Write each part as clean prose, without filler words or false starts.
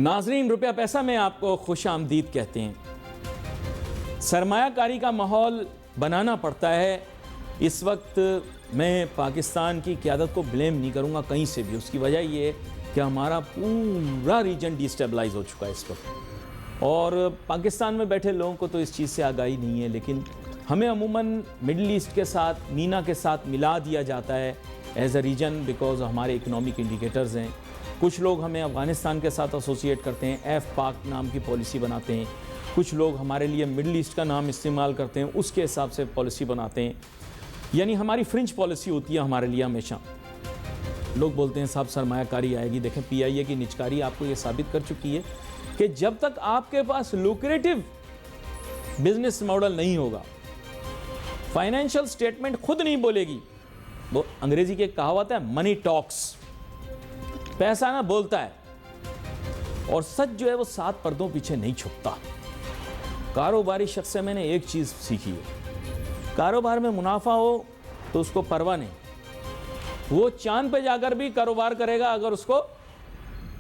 नाजरीन, रुपया पैसा में आपको खुश आमदीद कहते हैं। सरमायाकारी का माहौल बनाना पड़ता है। इस वक्त मैं पाकिस्तान की क़यादत को ब्लेम नहीं करूँगा कहीं से भी। उसकी वजह ये है कि हमारा पूरा रीजन डिस्टेबलाइज हो चुका है इस वक्त, और पाकिस्तान में बैठे लोगों को तो इस चीज़ से आगाही नहीं है, लेकिन हमें अमूमन मिडल ईस्ट के साथ, मीना के साथ मिला दिया जाता है एज अ रीजन, बिकॉज हमारे इकोनॉमिक इंडिकेटर्स हैं। कुछ लोग हमें अफ़गानिस्तान के साथ एसोसिएट करते हैं, एफ पाक नाम की पॉलिसी बनाते हैं। कुछ लोग हमारे लिए मिडल ईस्ट का नाम इस्तेमाल करते हैं, उसके हिसाब से पॉलिसी बनाते हैं। यानी हमारी फ्रिंज पॉलिसी होती है हमारे लिए हमेशा। लोग बोलते हैं साहब सरमायाकारी आएगी। देखें, पीआईए की निचकारी आपको ये साबित कर चुकी है कि जब तक आपके पास लुक्रेटिव बिजनेस मॉडल नहीं होगा, फाइनेंशियल स्टेटमेंट खुद नहीं बोलेगी। वो अंग्रेजी की कहावत है, मनी टॉक्स, पैसा ना बोलता है, और सच जो है वो सात पर्दों पीछे नहीं छुपता। कारोबारी शख्स से मैंने एक चीज सीखी है, कारोबार में मुनाफा हो तो उसको परवाह नहीं, वो चांद पे जाकर भी कारोबार करेगा अगर उसको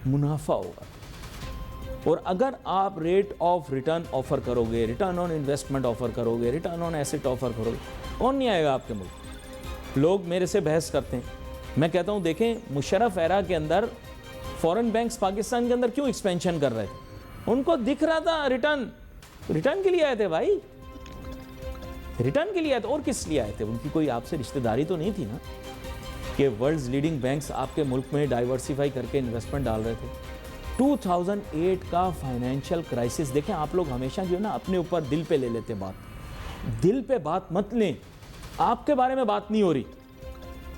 मुनाफा होगा। और अगर आप रेट ऑफ रिटर्न ऑफर करोगे, रिटर्न ऑन इन्वेस्टमेंट ऑफर करोगे, रिटर्न ऑन एसेट ऑफर करोगे, कौन नहीं आएगा आपके मुल्क। लोग मेरे से बहस करते हैं, मैं कहता हूं देखें, मुशर्रफ एरा के अंदर फॉरेन बैंक्स पाकिस्तान के अंदर क्यों एक्सपेंशन कर रहे थे? उनको दिख रहा था रिटर्न के लिए आए थे भाई, रिटर्न के लिए आए थे। और किस लिए आए थे? उनकी कोई आपसे रिश्तेदारी तो नहीं थी ना कि वर्ल्ड्स लीडिंग बैंक्स आपके मुल्क में डाइवर्सिफाई करके इन्वेस्टमेंट डाल रहे थे। 2008 का फाइनेंशियल क्राइसिस देखें, आप लोग हमेशा जो है ना अपने ऊपर दिल पे ले लेते बात। दिल पे बात मत लें, आपके बारे में बात नहीं हो रही।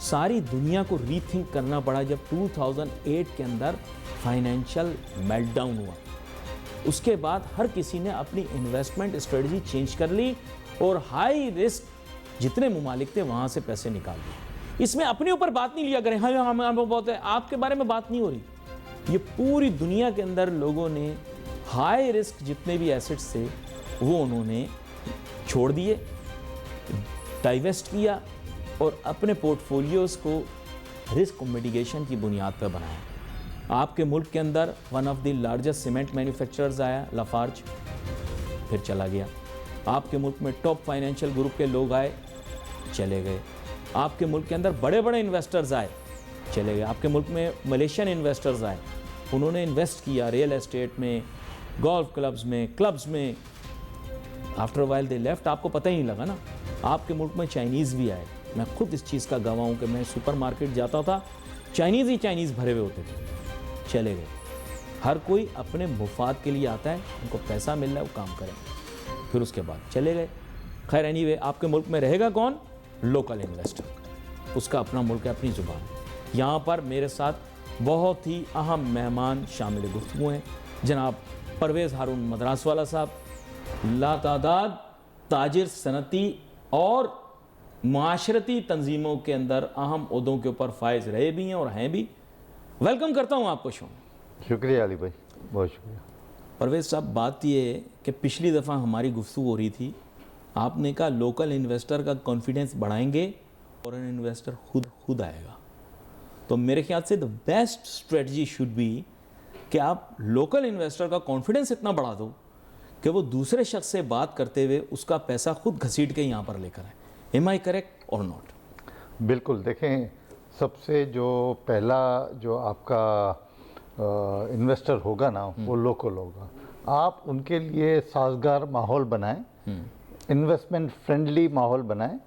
सारी दुनिया को रीथिंक करना पड़ा जब 2008 के अंदर फाइनेंशियल मेल्टडाउन हुआ। उसके बाद हर किसी ने अपनी इन्वेस्टमेंट स्ट्रेटजी चेंज कर ली और हाई रिस्क जितने मुमालिक थे वहां से पैसे निकाल लिए। इसमें अपने ऊपर बात नहीं लिया करें, हाँ हम बहुत है, आपके बारे में बात नहीं हो रही। ये पूरी दुनिया के अंदर लोगों ने हाई रिस्क जितने भी एसेट्स थे वो उन्होंने छोड़ दिए, डाइवेस्ट किया और अपने पोर्टफोलियोज को रिस्क मिटिगेशन की बुनियाद पर बनाया। आपके मुल्क के अंदर one of the largest cement manufacturers आया, लाफार्ज, फिर चला गया। आपके मुल्क में टॉप फाइनेंशियल ग्रुप के लोग आए, चले गए। आपके मुल्क के अंदर बड़े बड़े इन्वेस्टर्स आए, चले गए। आपके मुल्क में मलेशियन इन्वेस्टर्स आए, उन्होंने इन्वेस्ट किया रियल एस्टेट में, गोल्फ क्लब्स में। आफ्टर वाइल दे लेफ्ट, आपको पता ही नहीं लगा ना। आपके मुल्क में चाइनीज़ भी आए, मैं खुद इस चीज़ का गवाह हूँ कि मैं सुपरमार्केट जाता था, चाइनीज़ ही चाइनीज़ भरे हुए होते थे, चले गए। हर कोई अपने मुफाद के लिए आता है, उनको पैसा मिल रहा है, वो काम करें, फिर उसके बाद चले गए। खैर एनीवे, आपके मुल्क में रहेगा कौन? लोकल इन्वेस्टर, उसका अपना मुल्क है, अपनी ज़ुबान। यहाँ पर मेरे साथ बहुत ही अहम मेहमान शामिल गुफ्तगू हैं। जनाब परवेज़ हारून मदरासवाला साहब, लातादाद ताजिर, सनती और माशरती तंजीमों के अंदर अहम ओहदों के ऊपर फायज रहे भी हैं और हैं भी। वेलकम करता हूं आपको शो में। शुक्रिया अली भाई, बहुत शुक्रिया। परवेज़ साहब, बात ये है कि पिछली दफ़ा हमारी गुफ्तगू हो रही थी, आपने कहा लोकल इन्वेस्टर का कॉन्फिडेंस बढ़ाएंगे, फॉरेन इन्वेस्टर खुद आएगा। तो मेरे ख्याल से the best strategy should be कि आप लोकल इन्वेस्टर का कॉन्फिडेंस इतना बढ़ा दो कि वो दूसरे शख्स से बात करते हुए उसका पैसा खुद घसीट के यहाँ पर लेकर आए। एम आई करेक्ट और नॉट? बिल्कुल, देखें, सबसे जो पहला जो आपका इन्वेस्टर होगा ना, वो लोकल होगा। आप उनके लिए साजगार माहौल बनाएं, इन्वेस्टमेंट फ्रेंडली माहौल बनाएं।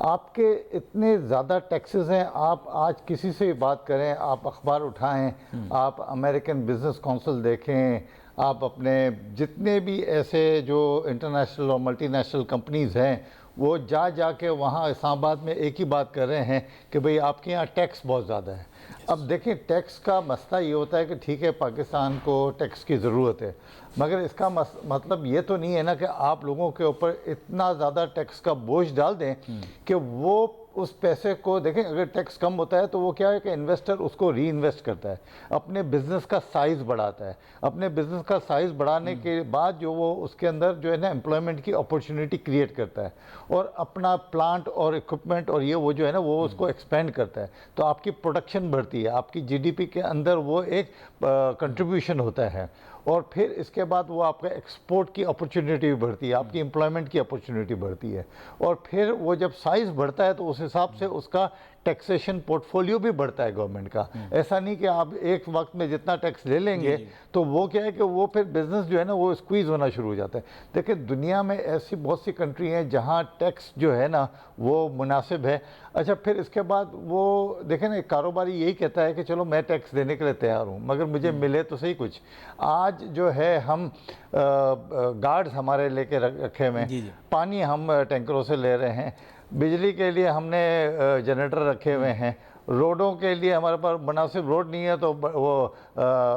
आपके इतने ज़्यादा टैक्सेस हैं, आप आज किसी से भी बात करें, आप अखबार उठाएं, आप अमेरिकन बिजनेस काउंसिल देखें, आप अपने जितने भी ऐसे जो इंटरनेशनल और मल्टीनेशनल कंपनीज़ हैं, वो जा के वहाँ इस्लामाबाद में एक ही बात कर रहे हैं कि भाई आपके यहाँ टैक्स बहुत ज़्यादा है। अब देखें, टैक्स का मसला ये होता है कि ठीक है, पाकिस्तान को टैक्स की ज़रूरत है, मगर इसका मतलब ये तो नहीं है ना कि आप लोगों के ऊपर इतना ज़्यादा टैक्स का बोझ डाल दें कि वो उस पैसे को देखें, अगर टैक्स कम होता है तो वो क्या है कि इन्वेस्टर उसको री इन्वेस्ट करता है, अपने बिजनेस का साइज बढ़ाता है। अपने बिजनेस का साइज बढ़ाने के बाद जो वो उसके अंदर जो है ना एम्प्लॉयमेंट की अपॉर्चुनिटी क्रिएट करता है और अपना प्लांट और इक्विपमेंट और ये वो जो है ना वो उसको एक्सपेंड करता है, तो आपकी प्रोडक्शन बढ़ती है, आपकी जीडीपी के अंदर वो एक कंट्रीब्यूशन होता है। और फिर इसके बाद वो आपका एक्सपोर्ट की अपॉर्चुनिटी भी बढ़ती है, आपकी एम्प्लॉयमेंट की अपॉर्चुनिटी बढ़ती है। और फिर वो जब साइज़ बढ़ता है तो उस हिसाब से उसका टैक्सेशन पोर्टफोलियो भी बढ़ता है गवर्नमेंट का। ऐसा नहीं कि आप एक वक्त में जितना टैक्स ले लेंगे तो वो क्या है कि वो फिर बिजनेस जो है ना वो स्क्वीज़ होना शुरू हो जाता है। देखिए दुनिया में ऐसी बहुत सी कंट्री हैं जहाँ टैक्स जो है ना वो मुनासिब है। अच्छा, फिर इसके बाद वो देखें ना, कारोबारी यही कहता है कि चलो मैं टैक्स देने के लिए तैयार हूँ मगर मुझे मिले तो सही कुछ। आज जो है हम गार्ड्स हमारे लेके रखे हुए हैं, पानी हम टैंकरों से ले रहे हैं, बिजली के लिए हमने जनरेटर रखे हुए हैं, रोडों के लिए हमारे पास मुनासिब रोड नहीं है तो वो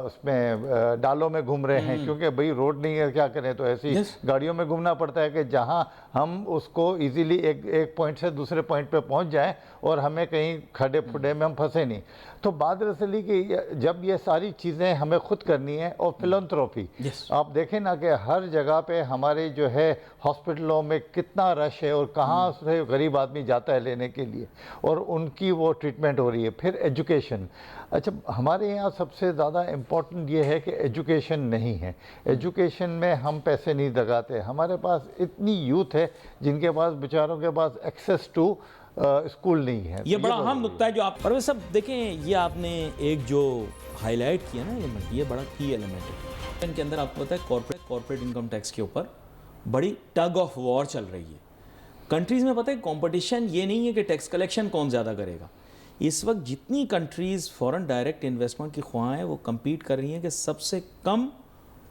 उसमें डालों में घूम रहे हैं, क्योंकि भाई रोड नहीं है, क्या करें, तो ऐसी गाड़ियों में घूमना पड़ता है कि जहां हम उसको इजीली एक पॉइंट से दूसरे पॉइंट पे पहुंच जाएं और हमें कहीं खड्डे खुड्डे में हम फंसे नहीं। तो बात दरअसल कि जब ये सारी चीज़ें हमें खुद करनी है और फिलंथ्रोपी, आप देखें ना कि हर जगह पे हमारे जो है हॉस्पिटलों में कितना रश है और कहाँ से गरीब आदमी जाता है लेने के लिए और उनकी वो ट्रीटमेंट हो रही है। फिर एजुकेशन, अच्छा हमारे यहाँ सबसे ज़्यादा इम्पोर्टेंट ये है कि एजुकेशन नहीं है, एजुकेशन में हम पैसे नहीं लगाते। हमारे पास इतनी यूथ है जिनके पास बेचारों के पास एक्सेस टू स्कूल नहीं है। ये बड़ा अहम नुक्ता है जो आप परवेज साहब देखें, ये आपने एक जो हाईलाइट किया ना एलिमेंट, ये बड़ा की एलिमेंट है। इनके अंदर आपको पता है कॉर्पोरेट इनकम टैक्स के ऊपर बड़ी टग ऑफ वॉर चल रही है कंट्रीज में। पता है कंपटीशन ये नहीं है कि टैक्स कलेक्शन कौन ज़्यादा करेगा। इस वक्त जितनी कंट्रीज़ फॉरेन डायरेक्ट इन्वेस्टमेंट की ख्वाह हैं वो compete कर रही हैं कि सबसे कम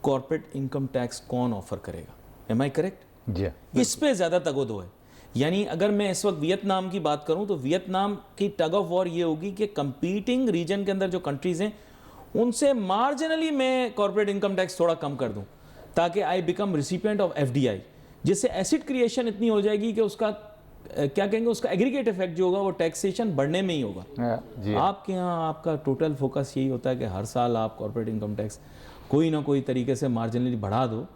कॉर्पोरेट इनकम टैक्स कौन ऑफर करेगा। Am I correct? जी, इस पे ज़्यादा तगोदो है। यानी अगर मैं इस वक्त वियतनाम की बात करूं तो वियतनाम की टग ऑफ वॉर ये होगी कि कंपीटिंग रीजन के अंदर जो कंट्रीज़ हैं उनसे मार्जिनली मैं कॉर्पोरेट इनकम टैक्स थोड़ा कम कर दूं ताकि I become recipient of FDI, जिससे एसिड क्रिएशन इतनी हो जाएगी कि उसका क्या कहेंगे, उसका एग्रीगेट इफेक्ट जो होगा वो टैक्सेशन बढ़ने में ही होगा। जी। आपके यहाँ आपका टोटल फोकस यही होता है कि हर साल आप कॉर्पोरेट इनकम टैक्स कोई ना कोई तरीके से मार्जिनली बढ़ा दो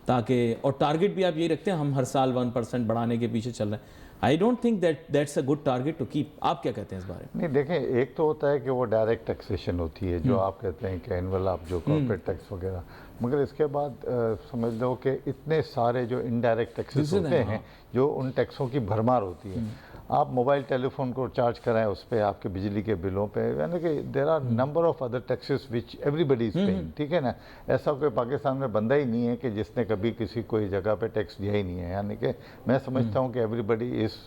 ताकि, और टारगेट भी आप यही रखते हैं हम हर साल 1% बढ़ाने के पीछे चल रहे हैं। I don't think that's a good target to keep. आप क्या कहते हैं इस बारे में? नहीं देखें, एक तो होता है कि वो डायरेक्ट टैक्सेशन होती है जो आप कहते हैं कि एनुअल आप जो कॉर्पोरेट टैक्स वगैरह, मगर इसके बाद समझ लो कि इतने सारे जो इनडायरेक्ट टैक्सेस होते हैं जो उन टैक्सों की भरमार होती है। आप मोबाइल टेलीफोन को चार्ज कराएं उस पर, आपके बिजली के बिलों पे, यानी कि there are number of other taxes which everybody is paying. ठीक है ना, ऐसा कोई पाकिस्तान में बंदा ही नहीं है कि जिसने कभी किसी कोई जगह पे टैक्स दिया ही नहीं है। यानी कि मैं समझता हूँ कि everybody is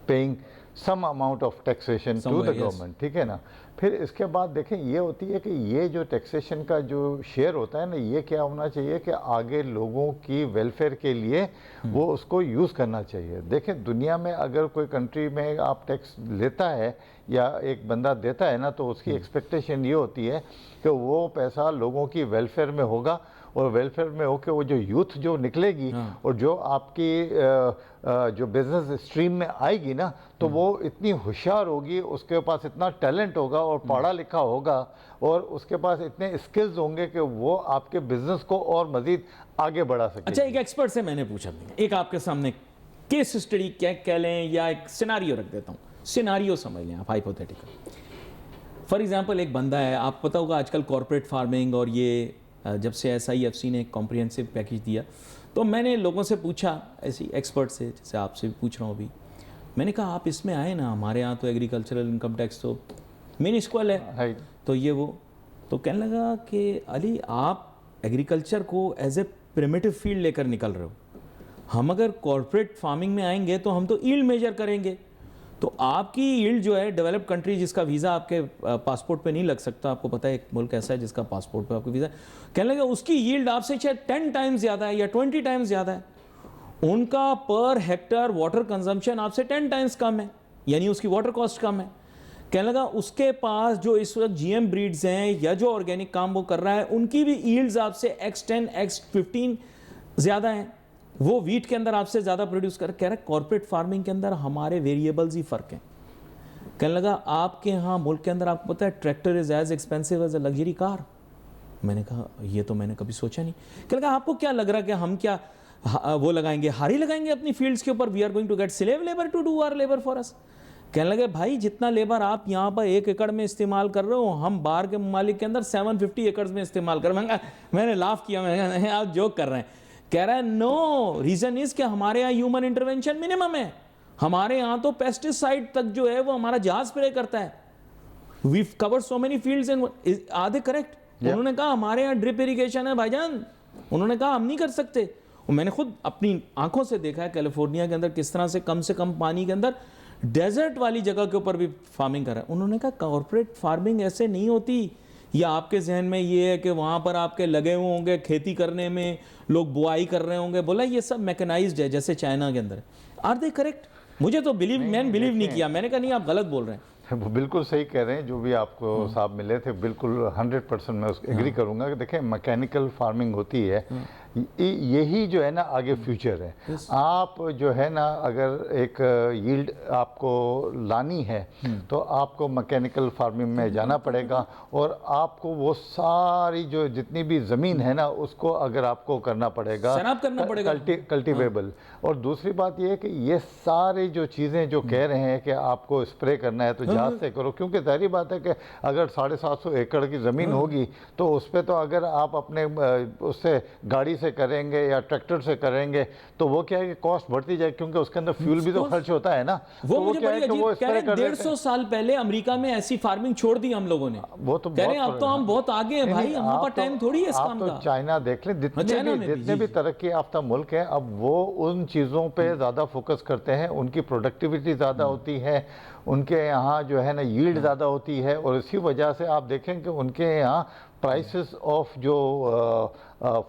paying some amount of taxation to the government. ठीक है ना, फिर इसके बाद देखें ये होती है कि ये जो टैक्सेशन का जो शेयर होता है ना, ये क्या होना चाहिए कि आगे लोगों की वेलफेयर के लिए वो उसको यूज़ करना चाहिए। देखें दुनिया में अगर कोई कंट्री में आप टैक्स लेता है या एक बंदा देता है ना, तो उसकी एक्सपेक्टेशन ये होती है कि वो पैसा लोगों की वेलफेयर में होगा और वेलफेयर में होकर वो जो यूथ जो निकलेगी और जो आपकी जो बिजनेस स्ट्रीम में आएगी ना, तो वो इतनी होशियार होगी, उसके पास इतना टैलेंट होगा और पढ़ा लिखा होगा और उसके पास इतने स्किल्स होंगे कि वो आपके बिजनेस को और मजीद आगे बढ़ा सके। अच्छा, एक एक्सपर्ट से मैंने पूछा, एक आपके सामने केस स्टडी क्या कह लें या एक सिनारियो रख देता हूँ, सिनारियो समझ लें आप, हाइपोथेटिकल। फॉर एग्जाम्पल एक बंदा है, आप पता होगा आजकल कॉर्पोरेट फार्मिंग और ये जब से SIFC ने एक कॉम्प्रिहेंसिव पैकेज दिया, तो मैंने लोगों से पूछा, ऐसी एक्सपर्ट से, जैसे आपसे भी पूछ रहा हूँ अभी, मैंने कहा आप इसमें आए ना, हमारे यहाँ तो एग्रीकल्चरल इनकम टैक्स तो मिनिस्क्वल है, तो ये वो, तो कहने लगा कि अली आप एग्रीकल्चर को एज ए प्रिमिटिव फील्ड लेकर निकल रहे हो, हम अगर कॉर्पोरेट फार्मिंग में आएंगे तो हम तो यील्ड मेजर करेंगे, तो आपकी यील्ड जो है डेवलप्ड कंट्री जिसका वीज़ा आपके पासपोर्ट पे नहीं लग सकता, आपको पता है एक मुल्क ऐसा है जिसका पासपोर्ट पे आपको वीज़ा, कहने लगा उसकी यील्ड आपसे शायद 10 टाइम्स ज़्यादा है या 20 टाइम्स ज़्यादा है, उनका पर हेक्टर वाटर कंजम्पशन आपसे 10 टाइम्स कम है, यानी उसकी वाटर कॉस्ट कम है। कहने लगा उसके पास जो इस वक्त GM ब्रीड्स हैं या जो ऑर्गेनिक काम वो कर रहा है, उनकी भी यील्ड्स आपसे X10 X15 ज़्यादा हैं, वो वीट के अंदर आपसे ज़्यादा प्रोड्यूस कर, कह रहा है कॉर्पोरेट फार्मिंग के अंदर हमारे वेरिएबल्स ही फ़र्क हैं, कहने लगा आपके यहाँ मुल्क के अंदर आपको पता है tractor is as expensive as a luxury car. मैंने कहा ये तो मैंने कभी सोचा नहीं। कहने लगा आपको क्या लग रहा है कि हम क्या वो लगाएंगे, हारी लगाएंगे अपनी फील्ड्स के ऊपर, we are going to get slave labour to do our labour for us. कहने लगे भाई जितना लेबर आप यहाँ पर 1 एकड़ में इस्तेमाल कर रहे हो, हम बाहर के ममालिक के अंदर 750 एकड़ में इस्तेमाल कर रहे हैं। मैंने लाफ किया, मैंने कहा आप जोक कर रहे हैं। कह रहा है नो, रीजन इज कि हमारे यहाँ ह्यूमन इंटरवेंशन मिनिमम है, हमारे यहाँ तो पेस्टिसाइड तक जो है वो हमारा जहाज स्प्रे करता है, we cover so many fields and आधे करेक्ट। उन्होंने कहा हमारे यहाँ ड्रिप इरिगेशन है भाईजान, उन्होंने कहा हम नहीं कर सकते। और मैंने खुद अपनी आंखों से देखा है कैलिफोर्निया के अंदर किस तरह से कम पानी के अंदर डेजर्ट वाली जगह के ऊपर भी फार्मिंग कर रहा है। उन्होंने कहा कॉर्पोरेट फार्मिंग ऐसे नहीं होती, या आपके जहन में ये है कि वहाँ पर आपके लगे हुए होंगे खेती करने में, लोग बुआई कर रहे होंगे। बोला ये सब मैकेनाइज्ड है जैसे चाइना के अंदर। Are they correct? मुझे तो मैंने बिलीव नहीं किया। मैंने कहा नहीं आप गलत बोल रहे हैं। वो बिल्कुल सही कह रहे हैं, जो भी आपको साहब मिले थे बिल्कुल 100% मैं उसको एग्री करूंगा कि देखें मैकेनिकल फार्मिंग होती है, यही जो है ना आगे फ्यूचर है। आप जो है ना अगर एक यील्ड आपको लानी है तो आपको मैकेनिकल फार्मिंग में जाना पड़ेगा, और आपको वो सारी जो जितनी भी ज़मीन है ना उसको अगर आपको करना पड़ेगा, कल्टीवेबल। और दूसरी बात ये है कि ये सारी जो चीज़ें जो कह रहे हैं कि आपको स्प्रे करना है तो जहाज से करो, क्योंकि जाहिर बात है कि अगर 750 एकड़ की ज़मीन होगी तो उस पर तो अगर आप अपने उससे गाड़ी से करेंगे या ट्रैक्टर से करेंगे तो वो क्या है कि कॉस्ट बढ़ती जाए, क्योंकि उसके अंदर फ्यूल भी तो खर्च होता है ना। वो मुझे बड़ी अजीब कह रहे हैं 150 साल पहले अमेरिका में ऐसी फार्मिंग छोड़ दी हम लोगों ने। वो तो कह रहे हैं अब तो हम बहुत आगे हैं भाई, हमारे पास टाइम थोड़ी है इस काम का। चाइना देख लें, जितने भी तरक्की याफ्ता मुल्क हैं अब वो उन चीज़ों पे ज़्यादा फोकस करते हैं, उनकी प्रोडक्टिविटी ज़्यादा होती है, उनके यहाँ जो है ना यील्ड ज़्यादा होती है, और इसी वजह से आप देखें कि उनके यहाँ प्राइसेस ऑफ जो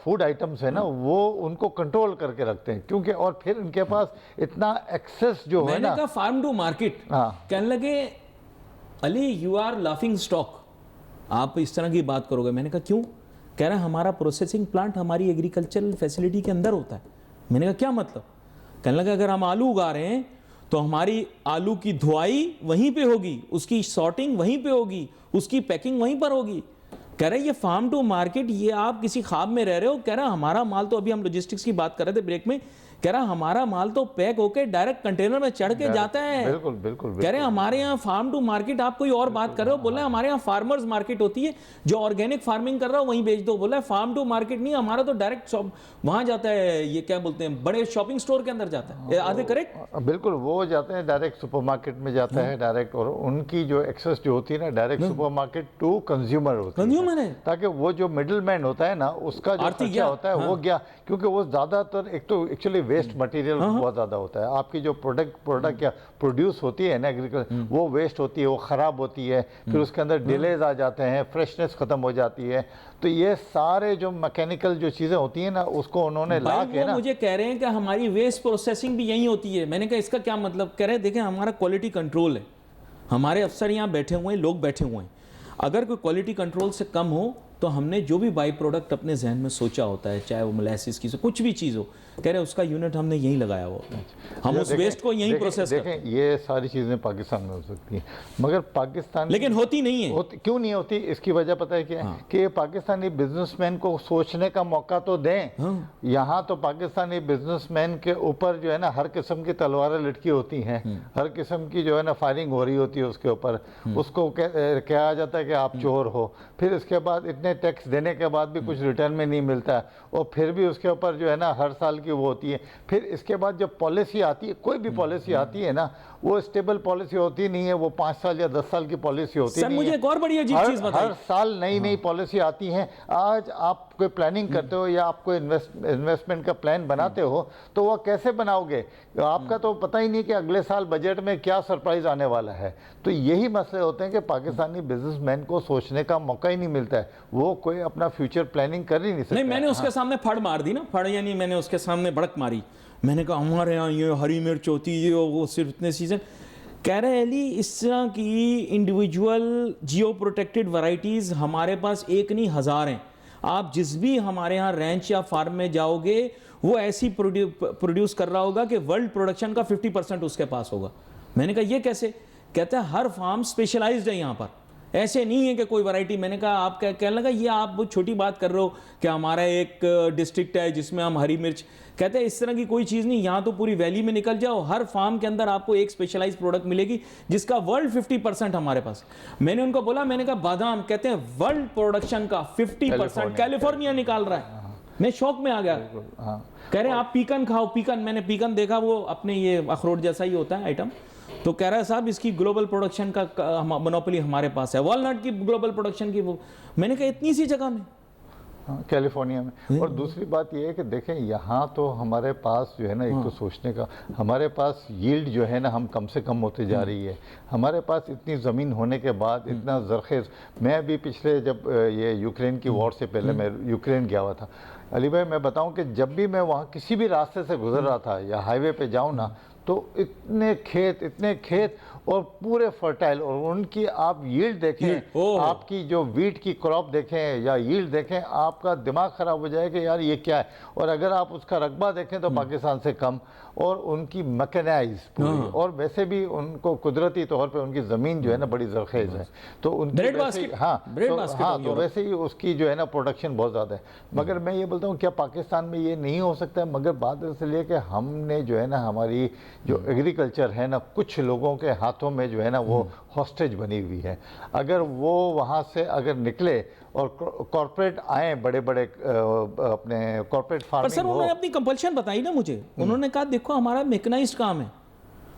फूड आइटम्स है ना वो उनको कंट्रोल करके रखते हैं, क्योंकि और फिर उनके पास इतना एक्सेस जो है ना। मैंने कहा फार्म टू मार्केट। कहने लगे Ali you are laughing stock, आप इस तरह की बात करोगे। मैंने कहा क्यों? कह रहे हैं हमारा प्रोसेसिंग प्लांट हमारी एग्रीकल्चरल फैसिलिटी के अंदर होता है। मैंने कहा क्या मतलब? कहने लगा अगर हम आलू उगा रहे हैं तो हमारी आलू की धुआई वहीं पे होगी, उसकी सॉर्टिंग वहीं पे होगी, उसकी पैकिंग वहीं पर होगी। कह रहे ये फार्म टू मार्केट, ये आप किसी ख्वाब में रह रहे हो। कह रहा हमारा माल तो, अभी हम लॉजिस्टिक्स की बात कर रहे थे ब्रेक में, कह रहा हमारा माल तो पैक होके डायरेक्ट कंटेनर में चढ़ के जाता है। बिल्कुल बिल्कुल। कह रहे हमारे यहाँ फार्म टू मार्केट, आप कोई और बात कर रहे हो। बोला हमारे यहाँ फार्मर्स मार्केट होती है, जो ऑर्गेनिक फार्मिंग कर रहा हो वहीं बेच दो। बोला फार्म टू मार्केट नहीं, हमारा तो डायरेक्ट वहां जाता है, ये क्या बोलते हैं, बड़े शॉपिंग स्टोर के अंदर जाता है। आधे करेक्ट? बिल्कुल, वो जाते हैं डायरेक्ट सुपरमार्केट में जाता है डायरेक्ट, और उनकी जो एक्सेस जो होती है ना डायरेक्ट सुपरमार्केट टू कंज्यूमर होती है। कंज्यूमर है, ताकि वो जो मिडिल मैन होता है ना उसका जो खर्चा होता है वो गया, क्योंकि वो ज़्यादातर एक तो एक्चुअली वेस्ट मटेरियल बहुत ज़्यादा होता है। आपकी जो प्रोडक्ट या प्रोड्यूस होती है ना एग्रीकल्चर, वो वेस्ट होती है, वो ख़राब होती है, फिर उसके अंदर डिलेज आ जाते हैं, फ्रेशनेस ख़त्म हो जाती है। तो ये सारे जो मैकेनिकल जो चीज़ें होती हैं ना उसको उन्होंने ला के ना, मुझे कह रहे हैं कि हमारी वेस्ट प्रोसेसिंग भी यही होती है। मैंने कहा इसका क्या मतलब? कह रहे हैं देखें हमारा क्वालिटी कंट्रोल है, हमारे अफसर यहाँ बैठे हुए हैं, लोग बैठे हुए हैं, अगर कोई क्वालिटी कंट्रोल से कम हो तो हमने जो भी बाई प्रोडक्ट अपने जहन में सोचा होता है, चाहे वो मोलेसिस की कुछ भी चीज़ हो, कह रहे उसका यूनिट हमने यहीं लगाया हुआ, हम उस वेस्ट को यहीं प्रोसेस करते हैं। ये सारी चीज़ें पाकिस्तान में हो सकती हैं, मगर पाकिस्तान लेकिन होती नहीं है। क्यों नहीं होती? इसकी वजह पता है क्या है? कि ये पाकिस्तानी बिजनेसमैन को सोचने का मौका तो दें। यहाँ तो पाकिस्तानी बिजनेसमैन के ऊपर जो है ना हर किस्म की तलवारें लटकी होती हैं, हर किस्म की जो है ना फायरिंग हो रही होती है उसके ऊपर, उसको कहा जाता है कि आप चोर हो, फिर इसके बाद इतने टैक्स देने के बाद भी कुछ रिटर्न में नहीं मिलता, और फिर भी उसके ऊपर जो है ना हर साल की वो होती है। फिर इसके बाद जब पॉलिसी आती है, कोई भी पॉलिसी आती है ना वो स्टेबल पॉलिसी होती नहीं है, वो 5 साल या 10 साल की पॉलिसी होती नहीं है। मुझे एक और बड़ी अजीब चीज बताइए, हर साल नई नई पॉलिसी आती है। आज आप कोई प्लानिंग करते हो या आप कोई इन्वेस्टमेंट का प्लान बनाते हो तो वह कैसे बनाओगे? आपका तो पता ही नहीं कि अगले साल बजट में क्या सरप्राइज आने वाला है। तो यही मसले होते हैं कि पाकिस्तानी बिजनेसमैन को सोचने का मौका ही नहीं मिलता है, वो कोई अपना फ्यूचर प्लानिंग कर ही नहीं सकता। नहीं, मैंने उसके सामने फड़ मार दी ना, फड़ यानी मैंने उसके सामने भड़क मारी। मैंने कहा हमारे यहाँ ये हरी मिर्च होती है, वो सिर्फ इतने सीजन। कह रहे अली इस तरह की इंडिविजुअल जियो प्रोटेक्टेड वैरायटीज़ हमारे पास एक नहीं 1000 हैं। आप जिस भी हमारे यहाँ रैंच या फार्म में जाओगे वो ऐसी प्रोड्यूस कर रहा होगा कि वर्ल्ड प्रोडक्शन का 50% उसके पास होगा। मैंने कहा ये कैसे? कहते हैं हर फार्म स्पेशलाइज्ड है यहाँ पर, ऐसे नहीं है कि कोई वैरायटी। मैंने कहा आप क्या कहने लगा, ये आप बहुत छोटी बात कर रहे हो कि हमारा एक डिस्ट्रिक्ट है जिसमें हम हरी मिर्च, कहते हैं इस तरह की कोई चीज़ नहीं, यहाँ तो पूरी वैली में निकल जाओ, हर फार्म के अंदर आपको एक स्पेशलाइज्ड प्रोडक्ट मिलेगी जिसका वर्ल्ड 50% हमारे पास। मैंने उनको बोला, मैंने कहा बादाम, कहते हैं वर्ल्ड प्रोडक्शन का 50% कैलिफोर्निया निकाल रहा है। मैं शौक में आ गया। कह रहे आप पीकन खाओ, पीकन। मैंने पीकन देखा, वो अपने ये अखरोट जैसा ही होता है आइटम, तो कह रहा है साहब इसकी ग्लोबल प्रोडक्शन का मोनोपोली हमारे पास है, वॉलनट की ग्लोबल प्रोडक्शन की। वो मैंने कहा इतनी सी जगह में, कैलिफोर्निया में। और दूसरी बात ये है कि देखें यहाँ तो हमारे पास जो है ना, एक तो सोचने का, हमारे पास यील्ड जो है ना हम कम से कम होते जा रही है। हमारे पास इतनी ज़मीन होने के बाद इतना ज़रखेज़, मैं भी पिछले जब ये यूक्रेन की वॉर से पहले मैं यूक्रेन गया हुआ था अली भाई, मैं बताऊं कि जब भी मैं वहाँ किसी भी रास्ते से गुजर रहा था या हाईवे पे जाऊं ना, तो इतने खेत और पूरे फर्टाइल, और उनकी आप यील्ड देखें, आपकी जो वीट की क्रॉप देखें या यील्ड देखें, आपका दिमाग ख़राब हो जाए कि यार ये क्या है। और अगर आप उसका रकबा देखें तो पाकिस्तान से कम, और उनकी मैकेनाइज पूरी, और वैसे भी उनको कुदरती तौर पे उनकी ज़मीन जो है ना बड़ी ज़रखेज़ है, तो उनकी तो वैसे ही उसकी जो है ना प्रोडक्शन बहुत ज़्यादा है। मगर मैं ये बोलता हूँ क्या पाकिस्तान में ये नहीं हो सकता है? मगर बात इसलिए कि हमने जो है ना हमारी जो एग्रीकल्चर है ना, कुछ लोगों के हाथों में जो है ना वो हॉस्टेज बनी हुई है। अगर वो वहाँ से अगर निकले और कॉर्पोरेट आए, बड़े बड़े अपने कॉर्पोरेट फार्मिंग, पर सर उन्होंने अपनी कंपल्शन बताई ना मुझे, उन्होंने कहा देखो हमारा मैकेनाइज्ड काम है,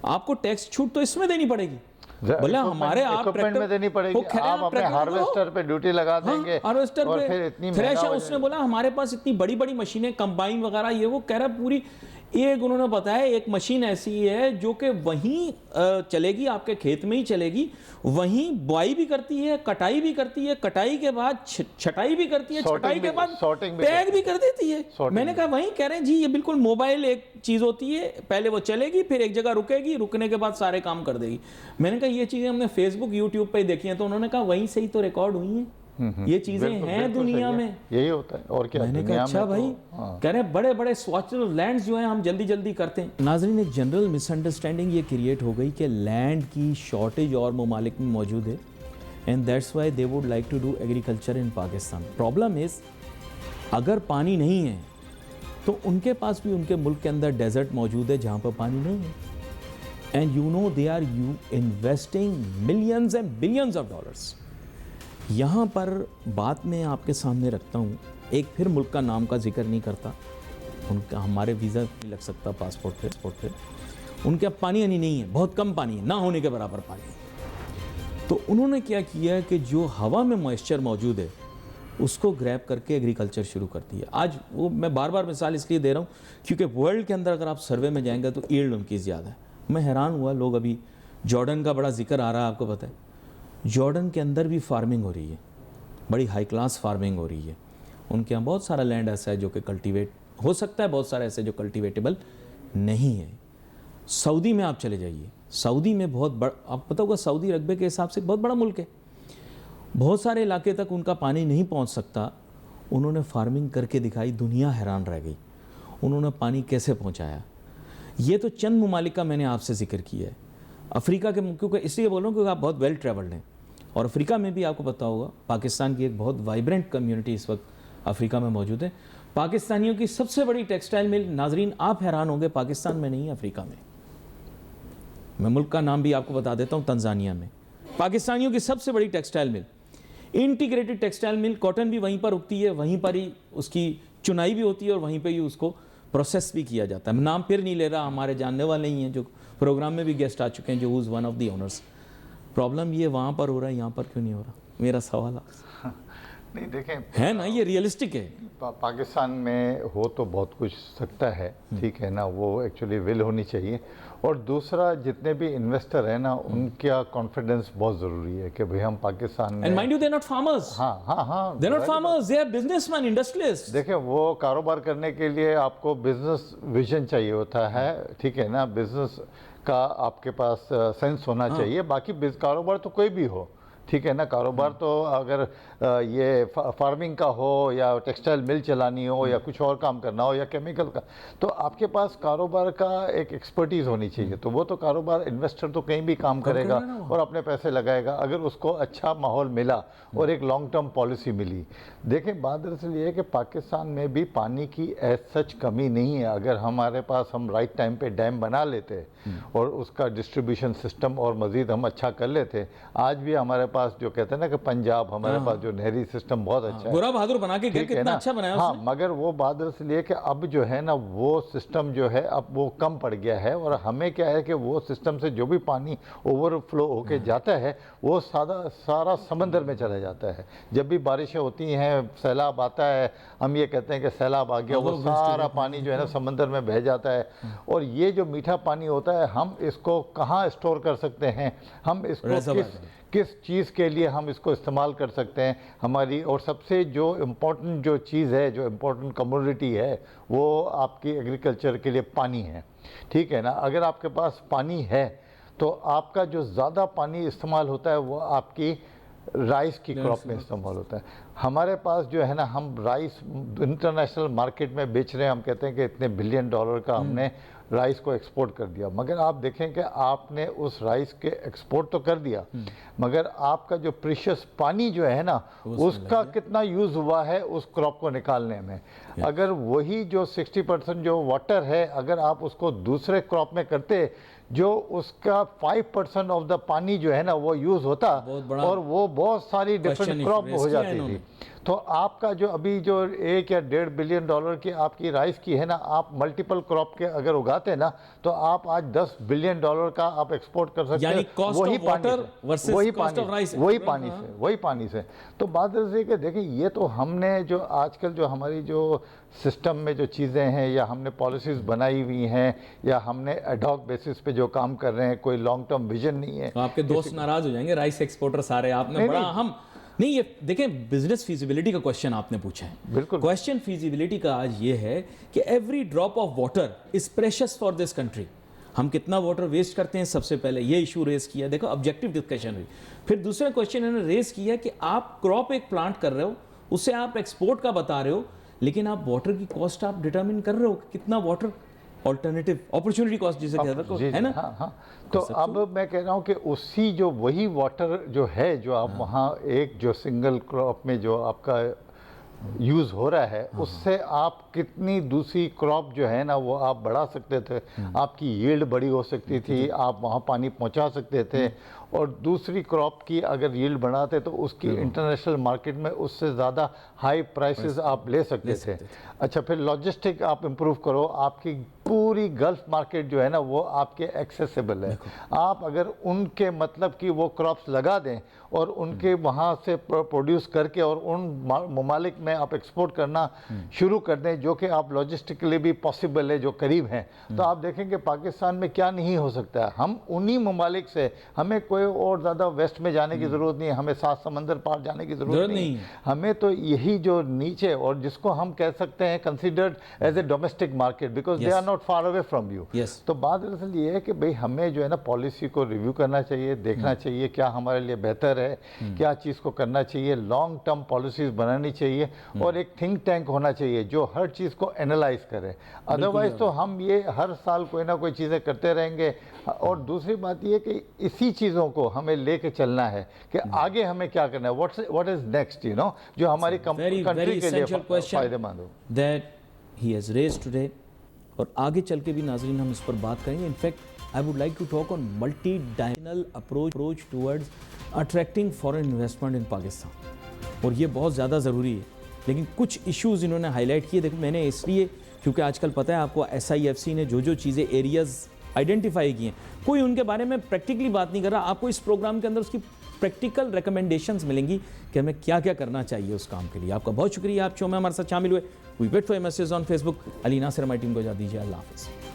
आपको टैक्स छूट तो इसमें देनी पड़ेगी। बोले हमारे आप इक्विपमेंट में देनी पड़ेगी, आप अपने हार्वेस्टर पे ड्यूटी लगा देंगे, हार्वेस्टर और पे फिर इतनी थ्रेशर। उसने बोला हमारे पास इतनी बड़ी बड़ी मशीनें, कंबाइन वगैरह, ये वो कह रहा पूरी। एक उन्होंने बताया एक मशीन ऐसी है जो कि वहीं चलेगी, आपके खेत में ही चलेगी, वहीं बुआई भी करती है, कटाई भी करती है, कटाई के बाद छटाई भी करती है, छटाई के बाद पैक भी कर देती है। मैंने कहा वहीं, कह रहे हैं जी ये बिल्कुल मोबाइल एक चीज़ होती है, पहले वो चलेगी, फिर एक जगह रुकेगी, रुकने के बाद सारे काम कर देगी। मैंने कहा ये चीज़ें हमने फेसबुक यूट्यूब पे देखी हैं, तो उन्होंने कहा वहीं से ही तो रिकॉर्ड हुई हैं, ये चीजें हैं दुनिया में, यही होता है। और क्या मैंने कहा अच्छा भाई, कह रहे बड़े बड़े स्वॉचल लैंड्स जो हैं हम जल्दी जल्दी करते हैं। नाज़रीन, एक जनरल मिसअंडरस्टैंडिंग ये क्रिएट हो गई कि लैंड की शॉर्टेज और ममालिक में मौजूद है, and that's why they would like to do agriculture in Pakistan. Problem is, अगर पानी नहीं है तो उनके पास भी उनके मुल्क के अंदर डेजर्ट मौजूद है जहाँ पर पानी नहीं है, and you know they are investing millions and billions of dollars. यहाँ पर बात मैं आपके सामने रखता हूँ, एक फिर मुल्क का नाम का जिक्र नहीं करता, उनका हमारे वीज़ा नहीं लग सकता पासपोर्ट पे, उनके अब पानी यानी नहीं है, बहुत कम पानी है, ना होने के बराबर पानी है। तो उन्होंने क्या किया कि जो हवा में मॉइस्चर मौजूद है उसको ग्रैब करके एग्रीकल्चर शुरू कर दिया। आज वो मैं बार बार मिसाल इसलिए दे रहा हूँ क्योंकि वर्ल्ड के अंदर अगर आप सर्वे में जाएंगे तो ईल्ड उनकी ज़्यादा है। मैं हैरान हुआ, लोग अभी जॉर्डन का बड़ा जिक्र आ रहा है, आपको पता है जॉर्डन के अंदर भी फार्मिंग हो रही है, बड़ी हाई क्लास फार्मिंग हो रही है। उनके यहाँ बहुत सारा लैंड ऐसा है जो कि कल्टीवेट हो सकता है, बहुत सारा ऐसे जो कल्टीवेटेबल नहीं है। सऊदी में आप चले जाइए, सऊदी में बहुत बड़ा, आप पता होगा सऊदी रकबे के हिसाब से बहुत बड़ा मुल्क है, बहुत सारे इलाके तक उनका पानी नहीं पहुँच सकता। उन्होंने फार्मिंग करके दिखाई, दुनिया हैरान रह गई। उन्होंने पानी कैसे पहुँचाया। ये तो चंद ममालिक का मैंने आपसे जिक्र किया है। अफ्रीका के, क्योंकि इसलिए बोल रहा हूँ क्योंकि आप बहुत वेल ट्रैवल्ड हैं, और अफ्रीका में भी आपको पता होगा पाकिस्तान की एक बहुत वाइब्रेंट कम्युनिटी इस वक्त अफ्रीका में मौजूद है। पाकिस्तानियों की सबसे बड़ी टेक्सटाइल मिल, नाजरीन आप हैरान होंगे, पाकिस्तान में नहीं, अफ्रीका में। मैं मुल्क का नाम भी आपको बता देता हूँ, तंजानिया में पाकिस्तानियों की सबसे बड़ी textile mill, integrated textile mill. Cotton भी वहीं पर उगती है, वहीं पर ही उसकी चुनाई भी होती है और वहीं पर ही उसको प्रोसेस भी किया जाता है। मैं नाम फिर नहीं ले रहा, हमारे जानने वाले ही हैं जो प्रोग्राम में भी गेस्ट आ चुके हैं, जो one of the owners. Problem ये वहाँ पर हो रहा है, यहाँ पर क्यों नहीं हो रहा, मेरा सवाल आपसे। नहीं देखें, है ना, ये रियलिस्टिक है। पाकिस्तान में हो तो बहुत कुछ सकता है, ठीक है ना, वो एक्चुअली विल होनी चाहिए। और दूसरा, जितने भी इन्वेस्टर है ना, उनका कॉन्फिडेंस बहुत ज़रूरी है कि भाई हम पाकिस्तान में, and mind you, they are not farmers. हाँ, they are not farmers, they are businessmen, industrialist. देखें, वो कारोबार करने के लिए आपको बिजनेस विजन चाहिए होता है, ठीक है ना, बिजनेस का आपके पास सेंस होना चाहिए। बाकी कारोबार तो कोई भी हो, ठीक है ना। कारोबार तो अगर ये फार्मिंग का हो या टेक्सटाइल मिल चलानी हो या कुछ और काम करना हो या केमिकल का, तो आपके पास कारोबार का एक एक्सपर्टीज होनी चाहिए। तो वो तो कारोबार इन्वेस्टर तो कहीं भी काम करेगा और अपने पैसे लगाएगा अगर उसको अच्छा माहौल मिला और एक लॉन्ग टर्म पॉलिसी मिली। देखें, बात दरअसल ये है कि पाकिस्तान में भी पानी की एज सच कमी नहीं है। अगर हमारे पास हम राइट टाइम पे डैम बना लेते और उसका डिस्ट्रीब्यूशन सिस्टम और मज़ीद हम अच्छा कर लेते, आज भी हमारे पास जो कहते हैं ना कि पंजाब, हमारे पास जो नहरी सिस्टम बहुत अच्छा है। गोरा बहादुर बना के ठीक है कितना ना? अच्छा बनाया हाँ, उसने। मगर वो बात दरअसल ये कि अब जो है ना वो सिस्टम जो है अब वो कम पड़ गया है और हमें क्या है कि वो सिस्टम से जो भी पानी ओवरफ्लो होके जाता है वो सारा समंदर में चला जाता है। जब भी बारिशें होती हैं, सैलाब आता है, हम ये कहते हैं कि सैलाब आ गया, वो सारा पानी जो है ना समंदर में बह जाता है। और ये जो मीठा पानी होता है हम इसको कहाँ स्टोर कर सकते हैं, हम इसको किस चीज़ के लिए हम इसको इस्तेमाल कर सकते हैं हमारी। और सबसे जो इम्पोर्टेंट जो चीज़ है, जो इम्पोर्टेंट कमोडिटी है, वो आपकी एग्रीकल्चर के लिए पानी है। ठीक है ना। अगर आपके पास पानी है तो आपका जो ज़्यादा पानी इस्तेमाल होता है वो आपकी राइस की क्रॉप में इस्तेमाल होता है। हमारे पास जो है ना, हम राइस इंटरनेशनल मार्केट में बेच रहे हैं, हम कहते हैं कि इतने बिलियन डॉलर का हमने राइस को एक्सपोर्ट कर दिया। मगर आप देखें कि आपने उस राइस के एक्सपोर्ट तो कर दिया, मगर आपका जो प्रीशियस पानी जो है ना उसका कितना यूज़ हुआ है उस क्रॉप को निकालने में। अगर वही जो 60% जो वाटर है अगर आप उसको दूसरे क्रॉप में करते जो उसका 5% ऑफ द पानी जो है ना वो यूज़ होता और वो बहुत सारी डिफरेंट क्रॉप हो जाती थी। तो आपका जो अभी जो 1 या 1.5 बिलियन डॉलर की आपकी राइस की है ना, आप मल्टीपल क्रॉप के अगर उगाते ना तो आप आज 10 बिलियन डॉलर का आप एक्सपोर्ट कर सकते हैं। वही पानी से। तो बात है कि देखिए, ये तो हमने जो आजकल जो हमारी जो सिस्टम में जो चीज़ें हैं या हमने पॉलिसीज़ बनाई हुई हैं या हमने एडहॉक बेसिस पे जो काम कर रहे हैं, कोई लॉन्ग टर्म विजन नहीं है। तो आपके दोस्त नाराज हो जाएंगे, राइस एक्सपोर्टर सारे। आपने बड़ा हम नहीं, ये देखें, बिजनेस फीजिबिलिटी का क्वेश्चन आपने पूछा है। बिल्कुल। क्वेश्चन फीजिबिलिटी का आज ये है कि every drop of water is precious for this country. हम कितना वाटर वेस्ट करते हैं, सबसे पहले ये इशू रेज किया। देखो, ऑब्जेक्टिव डिस्कशन हुई। फिर दूसरा क्वेश्चन इन्होंने रेज किया कि आप क्रॉप एक प्लांट कर रहे हो, उससे आप एक्सपोर्ट का बता रहे हो, लेकिन आप वाटर की कॉस्ट आप डिटरमिन कर रहे हो कि कितना वाटर, ऑल्टरनेटिव अपॉर्चुनिटी कॉस्ट जिसे कहते हैं, है ना। हाँ, हाँ। तो अब मैं कह रहा हूँ कि उसी जो वही वाटर जो है जो आप वहाँ एक जो सिंगल क्रॉप में जो आपका यूज़ हो रहा है उससे आप कितनी दूसरी क्रॉप जो है ना वो आप बढ़ा सकते थे, आपकी यील्ड बड़ी हो सकती थी, आप वहाँ पानी पहुँचा सकते थे और दूसरी क्रॉप की अगर यील्ड बढ़ाते तो उसकी इंटरनेशनल मार्केट में उससे ज़्यादा हाई प्राइसेस आप ले सकते थे। अच्छा, फिर लॉजिस्टिक आप इम्प्रूव करो, आपकी पूरी गल्फ मार्केट जो है ना वो आपके एक्सेसिबल है। आप अगर उनके मतलब कि वो क्रॉप्स लगा दें और उनके वहाँ से प्रोड्यूस करके और उन ममालिक में आप एक्सपोर्ट करना शुरू कर दें जो कि आप लॉजिस्टिकली भी पॉसिबल है, जो करीब हैं, तो आप देखेंगे पाकिस्तान में क्या नहीं हो सकता है। हम उन्हीं ममालिक से, हमें कोई और ज़्यादा वेस्ट में जाने की ज़रूरत नहीं है, हमें 7 समंदर पार जाने की ज़रूरत नहीं है। हमें तो यही जो नीचे और जिसको हम कह सकते हैं considered as a domestic market because they are not far away from you. तो बात दरअसल ये है कि भाई हमें जो है ना पॉलिसी को रिव्यू करना चाहिए, देखना चाहिए क्या हमारे लिए बेहतर है, क्या चीज़ को करना चाहिए, लॉन्ग टर्म पॉलिसीज़ बनानी चाहिए और एक थिंक टैंक होना चाहिए जो हर चीज़ को एनालाइज करे। अदरवाइज तो हम ये हर साल कोई ना कोई चीज़ें करते रहेंगे। और दूसरी बात ये कि इसी चीज़ों को हमें लेके चलना है कि आगे हमें क्या करना है, what is next, you know, जो हमारी कंट्री के लिए फायदेमंद हो। That he has raised today, और आगे चल के भी नाज़रीन हम इस पर बात करेंगे। In fact I would like to talk on multi dimensional approach towards attracting foreign investment in Pakistan, और ये बहुत ज़्यादा ज़रूरी है। लेकिन कुछ इश्यूज़ इन्होंने हाईलाइट किए। देखो, मैंने इसलिए क्योंकि आजकल पता है आपको SIFC ने जो चीज़ें एरियाज़ आइडेंटिफाई किए हैं, कोई उनके बारे में प्रैक्टिकली बात नहीं कर रहा। आपको इस प्रोग्राम के अंदर उसकी प्रैक्टिकल रिकमेंडेशंस मिलेंगी कि हमें क्या क्या करना चाहिए उस काम के लिए। आपका बहुत शुक्रिया, आप शो में हमारे साथ शामिल हुए। We wait for your message on Facebook. Ali Nasir हमारी टीम को इजाज़त दीजिए। अल्लाह हाफ़िज़।